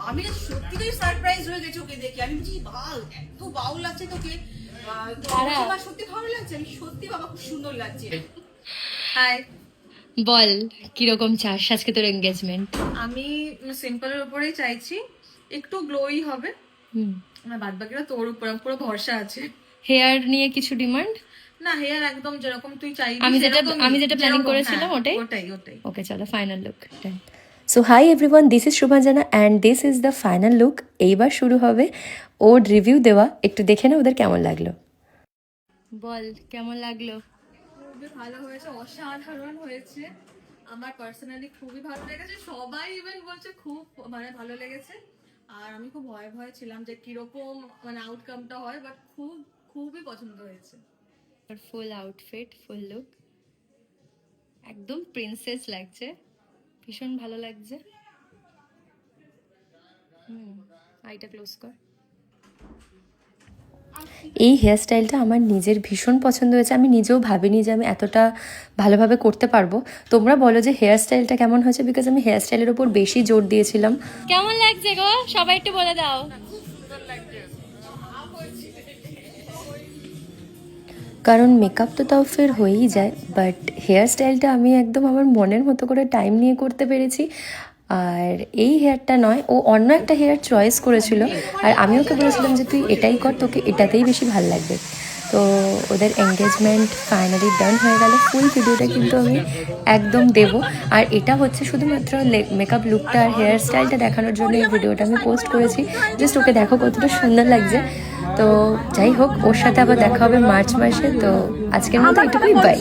আমি না সত্যিই সারপ্রাইজ হয়ে গেছি ওকে দেখে। আমি বলছি বাল এত বাউল লাগছে তোকে, আমার সত্যি ভালো লাগছে। আমি সত্যি বাবা খুব সুন্দর লাগছে। হাই, বল কিরকম চাস আজকে তোর এঙ্গেজমেন্ট? আমি সিম্পলের উপরেই চাইছি, একটু গ্লোই হবে। আমার বাদ বাকিরা তোর উপর পুরো ভরসা আছে। হেয়ার নিয়ে কিছু ডিমান্ড? না, হেয়ার একদম যেরকম তুই চাইবি, আমি যেটা প্ল্যানিং করেছিলাম ওটাই। ওকে চলো final look. So hi everyone, this is Shubhanjana and this is the final look. এইবার শুরু হবে ওর রিভিউ দেওয়া। একটু দেখে না ওদের কেমন লাগলো। বল কেমন লাগলো? খুবই ভালো হয়েছে, অসাধারণ হয়েছে। আমার পার্সোনালি খুবই ভালো লেগেছে, সবাই ইভেন বলছে খুব মানে ভালো লেগেছে। আর আমি খুব ভয়ে ভয়ে ছিলাম যে কিরকম মানে আউটকামটা হয়, বাট খুবই পছন্দ হয়েছে। ফুল আউটফিট, ফুল লুক, একদম প্রিন্সেস লাগছে, ভীষণ ভালো লাগছে। আইটা ক্লোজ কর। এই হেয়ারস্টাইলটা আমার নিজের ভীষণ পছন্দ হয়েছে। আমি নিজেও ভাবিনি যে আমি এতটা ভালোভাবে করতে পারবো। তোমরা বলো যে হেয়ারস্টাইলটা কেমন হয়েছে, বিকজ আমি হেয়ারস্টাইলের ওপর বেশি জোর দিয়েছিলাম। কেমন লাগছে গো সবাই একটু বলে দাও। কারণ মেকআপ তো তাও ফের হয়েই যায়, বাট হেয়ারস্টাইলটা আমি একদম আমার মনের মতো করে টাইম নিয়ে করতে পেরেছি। আর এই হেয়ারটা নয়, ও অন্য একটা হেয়ার চয়েস করেছিল, আর আমি ওকে বলেছিলাম যে তুই এটাই কর, তোকে এটাতেই বেশি ভালো লাগবে। তো ওদের এঙ্গেজমেন্ট ফাইনালি ডান হয়ে গেল। ফুল ভিডিওটা কিন্তু আমি একদম দেব। আর এটা হচ্ছে শুধুমাত্র মেকআপ লুকটা আর হেয়ার স্টাইলটা দেখানোর জন্য এই ভিডিওটা আমি পোস্ট করেছি। জাস্ট ওকে দেখো কতটা সুন্দর লাগছে। তো যাই হোক, ওর সাথে আবার দেখা হবে মার্চ মাসে। তো আজকের মতো এটুকুই, বাই।